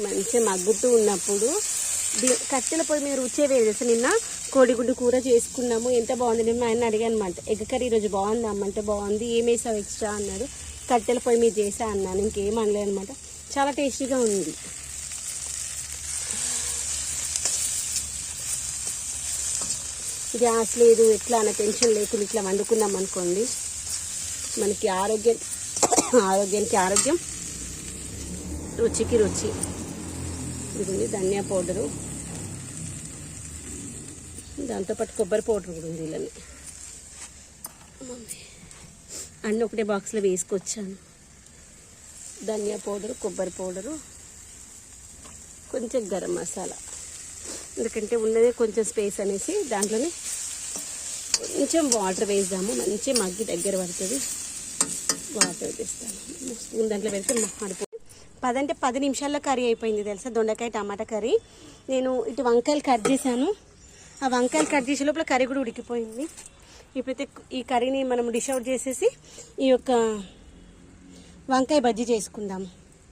మంచిగా మగ్గుతూ ఉన్నప్పుడు కట్టెల పొయ్యి మీద రుచే వేరు తెలుసా. నిన్న కోడిగుడ్డు కూర చేసుకున్నాము, ఎంత బాగుంది. నేను మా ఆయన అడిగాను అనమాట, ఎగ్ కర్రీ ఈరోజు బాగుంది అమ్మంటే బాగుంది, ఏం వేసావు ఎక్స్ట్రా అన్నాడు. కట్టెల పొయ్యి మీద చేసా అన్నాను, ఇంకేం అనలేదు అనమాట. చాలా టేస్టీగా ఉంది. గ్యాస్ లేదు ఎట్లా అన్న టెన్షన్ లేకుండా ఇట్లా వండుకున్నాం అనుకోండి, మనకి ఆరోగ్యానికి ఆరోగ్యం, రుచికి రుచి. ఇది ధనియా పౌడరు, దాంతోపాటు కొబ్బరి పౌడర్ కూడా ఉంది. ఇలానే అన్నీ ఒకటే బాక్స్లో వేసుకొచ్చాను. ధనియా పౌడరు, కొబ్బరి పౌడరు, కొంచెం గరం మసాలా, ఎందుకంటే ఉన్నదే కొంచెం స్పేస్ అనేసి దాంట్లోనే కొంచెం వాటర్ వేద్దాము. మంచిగా మగ్గి దగ్గర పడుతుంది. వాటర్ వేస్తాను, స్పూన్ దాంట్లో పెడితే మాడిపోయి 10 నిమిషాల్లో కర్రీ అయిపోయింది తెలుసా. దొండకాయ టమాటా కర్రీ. నేను ఇటు వంకాయలు కట్ చేశాను, ఆ వంకాయలు కట్ చేసే లోపల కర్రీ కూడా ఉడికిపోయింది. ఇప్పుడైతే ఈ కర్రీని మనం డిష్ అవుట్ చేసేసి ఈ యొక్క వంకాయ బజ్జీ చేసుకుందాము.